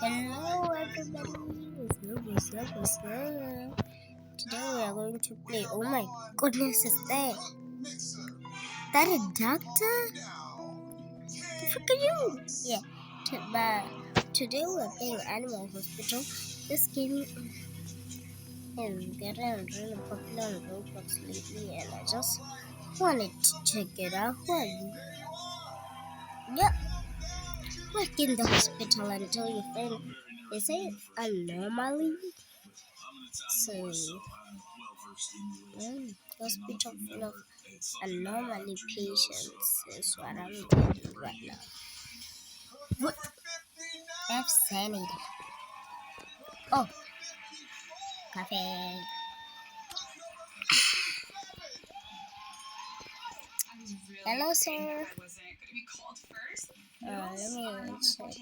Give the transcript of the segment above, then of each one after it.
Hello everybody, what's up? Today we are going to play. Oh my goodness, is that a doctor? Look at you! Yeah, but today we are playing Animal Hospital. This game is getting really popular on Roblox lately, and I just wanted to check it out. Who are you? Yep, work in the hospital until you find. They say anomaly. So, hospital full of anomaly patients is what I'm getting right now. What? That's sanity. Oh, coffee. Hello, sir. Let me check.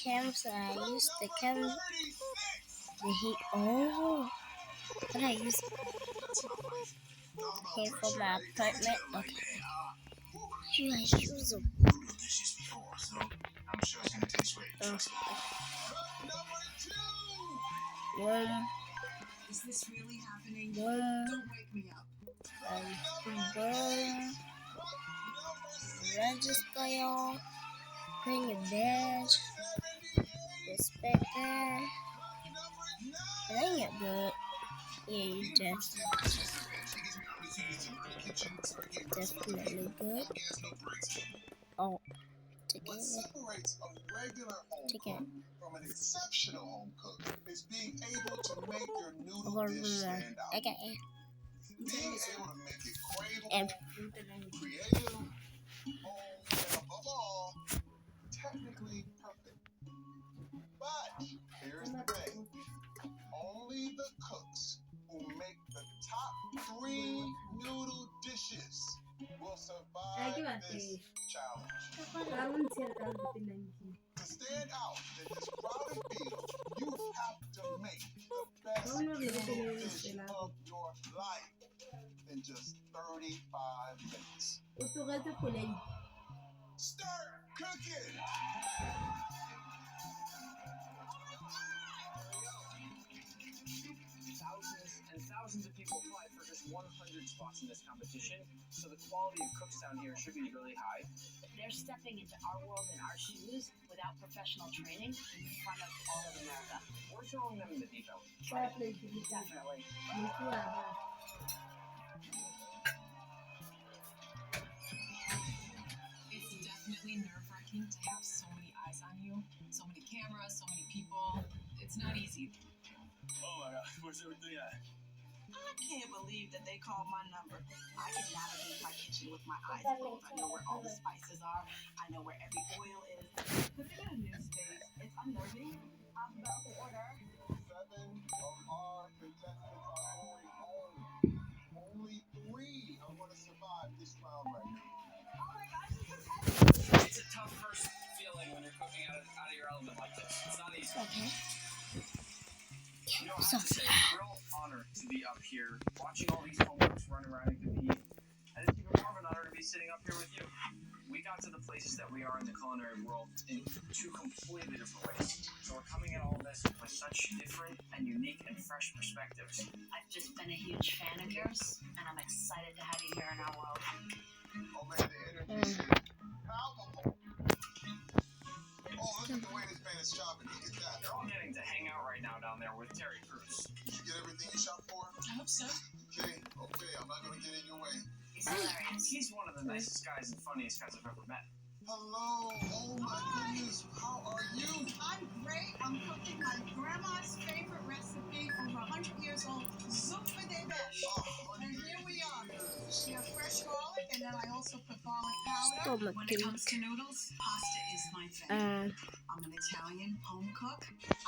Cams, I use the cam. Oh, but I use here for my appointment. Okay. You guys use them. Is this really happening? Don't wake me up. Register y'all. Bring your badge. Respect that. That ain't good. Yeah, you definitely good. Oh, What separates a regular home cook from an exceptional home cook is being able to make your noodle dish stand out. Okay. Being able to make it craveable, creative, bold, and above all, technically perfect. But here's the thing. Only the cooks who make the top 3 noodle dishes will survive this challenge. To stand out in this crowded field, you have to make the best noodle dish of your life in just 35 minutes. Start cooking! Thousands of people applied for just 100 spots in this competition, so the quality of cooks down here should be really high. They're stepping into our world and our shoes without professional training in front of all of America. We're throwing them in the deep end. Definitely. It's definitely nerve-wracking to have so many eyes on you, so many cameras, so many people. It's not easy. Oh my gosh, where's everything at? I can't believe that they called my number. I can navigate my kitchen with my eyes closed. I know where all the spices are. I know where every oil is. Put it in a new space. It's unnerving. I'm about to order. 7 of our contestants are going home. Only 3 are going to survive this round right now. Oh my gosh, this is heavy. It's a tough first feeling when you're cooking out of your element like this. It's not easy. Okay. You know, I have to say, it's a real honor to be up here, watching all these home cooks run around and compete. And it's even more of an honor to be sitting up here with you. We got to the places that we are in the culinary world in 2 completely different ways. So we're coming at all this with such different and unique and fresh perspectives. I've just been a huge fan of yours, and I'm excited to have you here in our world. Oh man, the energy is palpable. Oh, look at the way this man is shopping. Look at that. They're all getting to hang out right now down there with Terry Crews. Did you get everything you shopped for? I hope so. Okay, I'm not going to get in your way. He's hilarious. He's one of the nicest guys and funniest guys I've ever met. Hello. Oh my goodness. How are you? I'm great. I'm cooking my grandma's favorite recipe, over 100 years old, zuppa de besh. And here we are. We have fresh garlic, and then I also put garlic powder. When it comes to noodles, pasta is my thing. I'm an Italian home cook.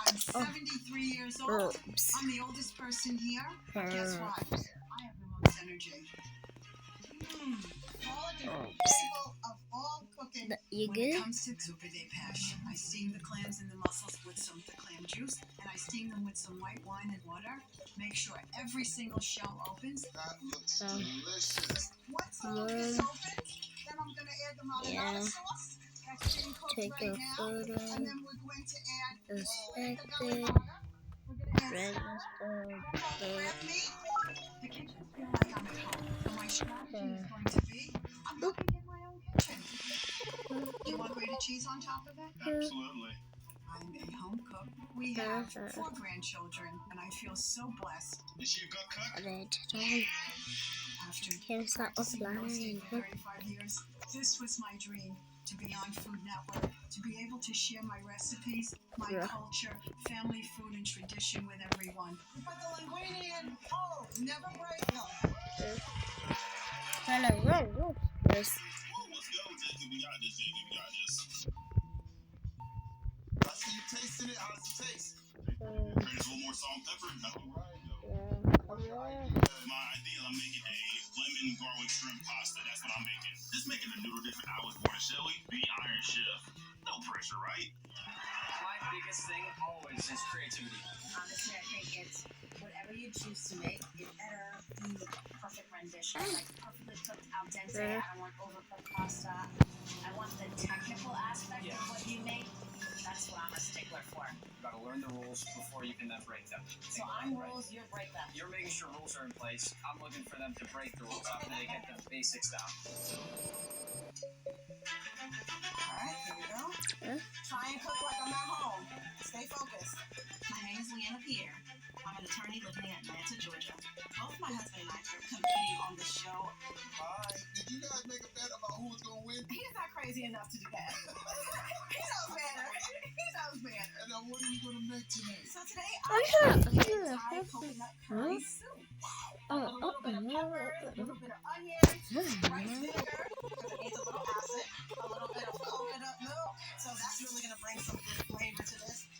I'm 73 years old. I'm the oldest person here. Guess what? I have the most energy. All the people of all cooking. You When good? it comes to zuppa de pesh, I steam the clams and the mussels with some of the clam juice, and I steam them with some white wine and water. Make sure every single shell opens. That looks delicious. Once all of this opens, then I'm going to add the marinara sauce. That's being cooked Take right a now. photo. And then we're going to Inspected. Red The kitchen feels like I'm at home, so my strategy is going to be, I'm cooking in my own kitchen. You want grated cheese on top of it? Absolutely. I'm a home cook. We have 4 grandchildren, and I feel so blessed. Is she a good cook? Red. After Here's that practicing roasting offline. for 35 years, this was my dream, to be on Food Network, to be able to share my recipes, my culture, family food, and tradition with everyone. You put the linguine in. Oh, never break them. Hello. Yes. Let's go, Jacob. We got this, Jacob. We got this. I see you tasting it. How does it taste? There's a little more salt and pepper. My idea, I'm making a lemon garlic shrimp pasta. That's what I'm making. Just making a noodle dish. I was born a Shelly, the Iron Chef. No pressure, right? My biggest thing always is creativity. Honestly, I think it's whatever you choose to make, it better be perfect rendition, like perfectly cooked al dente. I don't want overcooked pasta. I want the technical aspect of what you make. That's what I'm a stickler for. You gotta learn the rules before you can then break them. So I'm rules, you break them. You're making sure rules are in place. I'm looking for them to break the rules after they get the basics down. Alright, here we go. Try and cook like I'm at home. Stay focused. My name is Leanna Pierre. I'm an attorney living in Atlanta, Georgia. Both my husband and I are competing on the show. Hi. Did you guys make a bet about who was going to win? He's not crazy enough to do that. He knows better. He knows better. And now what are you going to make today? So today I'm making Thai coconut curry soup. A little bit of pepper, a little bit of onions, rice vinegar, because it needs a little acid, a little bit of coconut milk. So that's really going to bring some good flavor to this.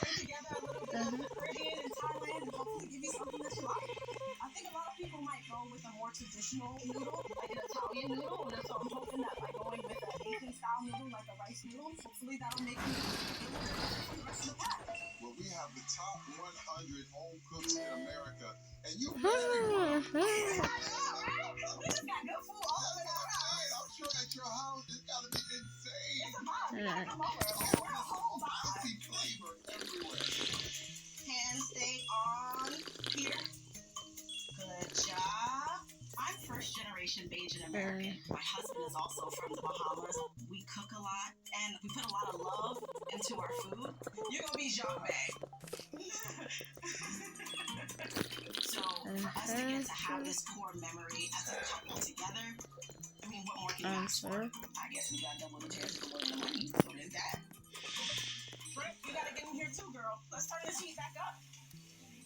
Bring together a little bit of Caribbean and Thailand and hopefully give you something that you like. I think a lot of people might go with a more traditional noodle, like an Italian noodle, and so I'm hoping that by going with an Asian style noodle, like a rice noodle, hopefully that'll make me feel a little different from the rest of the pack. Well, we have the top 100 home cooks in America, and you We just got good food all over the house. I'm sure at your house it's got to be insane. It's a vibe. You gotta come over. We're a whole I vibe. see flavor everywhere. Hands stay on here. Good job. I'm first generation Bajan American. My husband is also from the Bahamas. We cook a lot and we put a lot of love into our food. You're gonna be Jacques Bay. So for us to get to have this core memory as a couple together, I mean, what more can you ask for? I guess we got double the chance to win the money. So there's that. Brent, you gotta get in here too, girl. Let's turn this heat back up.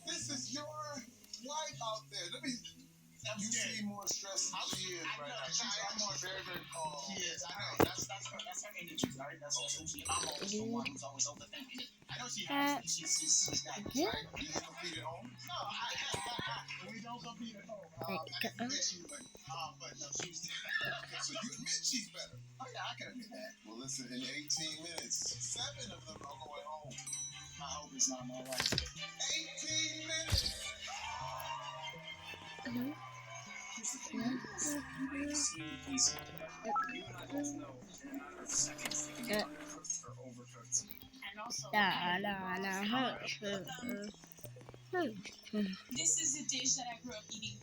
This is your wife out there. Let me. You seem more stressed than she is right now. She's very, very calm. She is. I know. That's her energy, right? That's also she. I'm always the one who's always overthinking it. I know she has. She's got it. Right? Do you compete at home? No, we don't compete at home. I admit she's better. But no, she's. So you admit she's better. Oh yeah, I can admit that. Well, listen, in 18 minutes, 7 of them are going home. I hope it's not my wife. 18 minutes! Here's the thing. You may seem easy. You and I both know in a matter of seconds they can be undercooked or overcooked. And also, This is a dish that I grew up eating.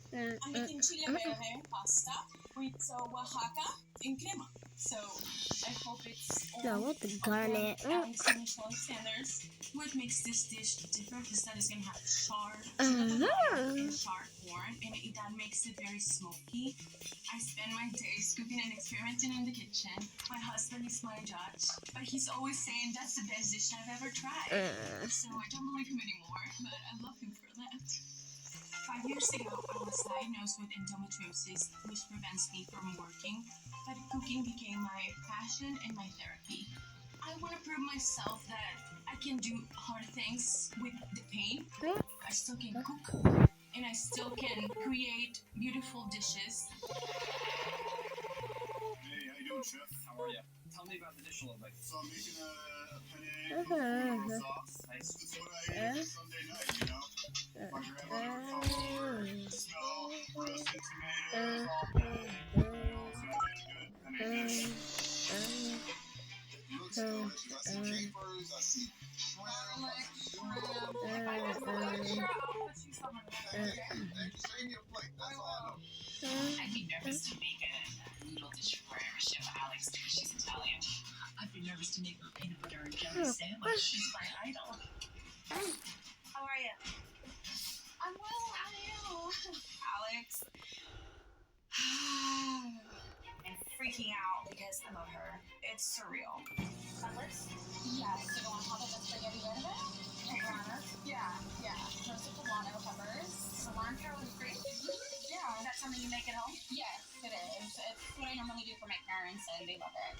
I'm making chile verde pasta with Oaxaca and crema. So I hope it's all with the garnet. international standards. What makes this dish different is that it's gonna have charred and charred corn, and that makes it very smoky. I spend my days cooking and experimenting in the kitchen. My husband is my judge, but he's always saying that's the best dish I've ever tried. So I don't believe him anymore, but I love him for that. 5 years ago, I was diagnosed with endometriosis, which prevents me from working, but cooking became my passion and my therapy. I want to prove myself that I can do hard things with the pain. I still can cook, and I still can create beautiful dishes. Hey, how you doing, Chef? How are you? Tell me about the dish a little bit. So I'm making a penne sauce. Nice. This is what I ate Sunday night, you know? My grandmother told me smell roasted tomatoes, all good. You know, so it tastes good. And it looks delicious. I see capers, I see Save me a plate. That's all I know. I'd be nervous to make a noodle dish for Chef Alex because she's Italian. I'd be nervous to make her peanut butter and jelly sandwich. She's my idol. How are you? I'm well. How are you? Alex. I'm freaking out because about her. It's surreal. Cutlets? Yes. So go on top of the spaghetti verde? Poblano? Yeah. Roasted poblano peppers. Cilantro and cream? Yeah. Is that something you make at home? Yes, it is. It's what I normally do for my parents, and they love it.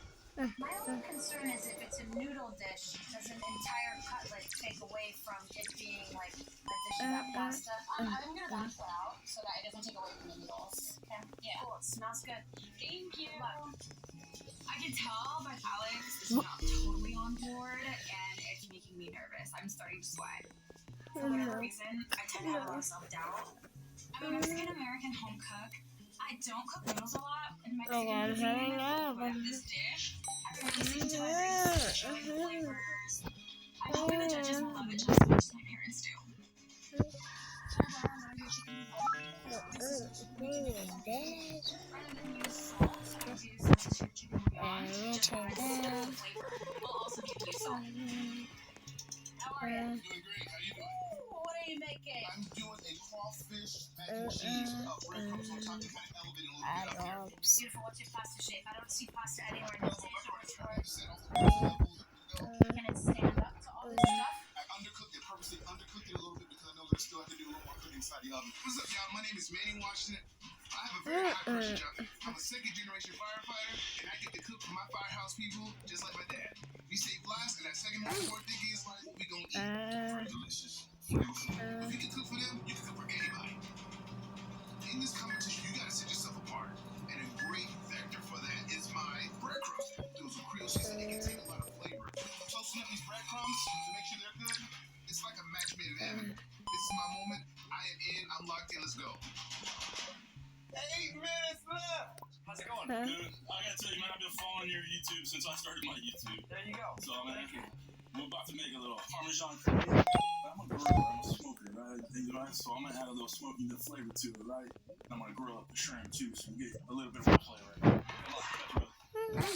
My only concern is if it's a noodle dish, does an entire cutlet take away from it being like a dish about pasta? I'm gonna back that out so that it doesn't take away from the noodles. Okay. Yeah. Cool. It smells good. Thank you. Look, I can tell that Alex is not totally on board, and it's making me nervous. I'm starting to sweat. For whatever reason, I tend to have a lot of self-doubt. I'm a Mexican-American home cook. I don't cook noodles a lot in Mexican cuisine, but this dish, after listening to my research and flavors, I'm hoping the judges will love it just as much as my parents do. Rather than use salt, I do substitute chicken bouillon to provide some flavor. We'll also give you salt. How are you? Doing great. How you doing? What are you making? I'm doing a crawfish mac and cheese. Breadcrumbs on top to kind of elevate it a little bit up here. Beautiful. What's your pasta shape? I don't see pasta anywhere in this dish or short. Set off the first level. Can it stand up to all this stuff? I undercooked it, purposely undercooked it a little bit because I know that I still have to do a little more cooking inside the oven. What's up, y'all? My name is Manny Washington. I have a very high pressure job. I'm a second-generation firefighter, and I get to cook for my firehouse people just like my dad. We save lives, and that second most important thing is what we gonna eat. Delicious, flavorful. If you can cook for them, you can cook for anybody. In this competition, you gotta set yourself apart, and a great vector for that is my breadcrumbs. Those are Creole seasoning, they can take a lot of flavor. Toasting up these breadcrumbs to make sure they're good, it's like a match made in heaven. This is my moment. I am in. I'm locked in. Let's go. 8 minutes left. How's it going? Good. I gotta tell you, man, I've been following your YouTube since I started my YouTube. There you go. So, man, I'm about to make a little Parmesan cream. But I'm a griller, I'm a smoker, right? So I'm gonna add a little smoky flavor to it, right? And I'm gonna grill up the shrimp too, so you get a little bit of flavor. Good luck,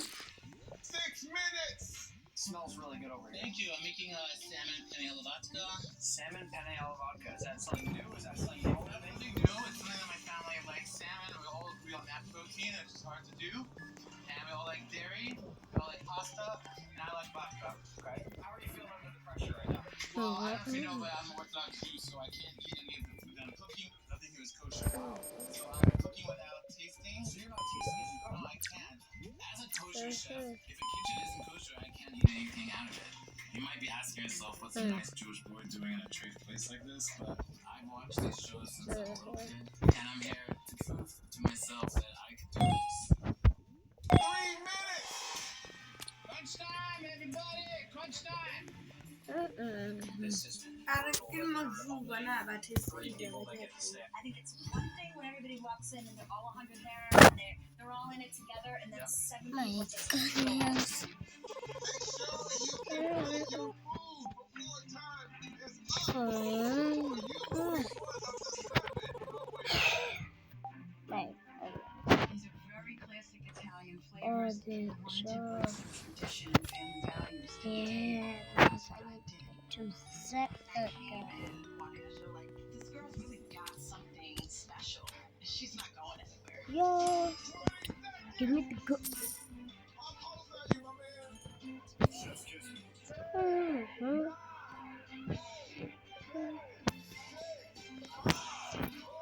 6 minutes. Smells really good over here. Thank you. I'm making salmon penne alla vodka. Salmon penne alla vodka. Is that something new? Is that something you always Nothing new. It's something that my family likes. Salmon. We all agree on that protein. It's just hard to do. And we all like dairy. We all like pasta. And I like vodka. Okay. How are you feeling under the pressure right now? Well, I actually know that I'm an Orthodox Jew, so I can't eat any of the food that I'm cooking. Nothing here is kosher. So I'm cooking without tasting. So you're not tasting as you cook? No, I can. As a kosher chef, if a kitchen isn't kosher, I can't eat anything out of it. You might be asking yourself, what's a nice Jewish boy doing in a trade place like this? But I've watched these shows since I was a little kid, and I'm here to prove to myself that I can do this. 3 minutes. Crunch time, everybody! Crunch time! This is I I think it's one thing when everybody walks in and they're all 100 there and they're all in it together, and then 7 people just goodness. Make sure you can eat your food before time is up. For you, These are very classic Italian flavors. I wanted to bring some tradition and family values to the table. That's what I did. I came in wanting to show, like, this girl's really got something special. She's not going anywhere. Yo, give me the go.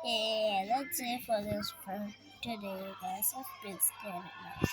Yeah, that's it for this for today, guys. I've been standing up.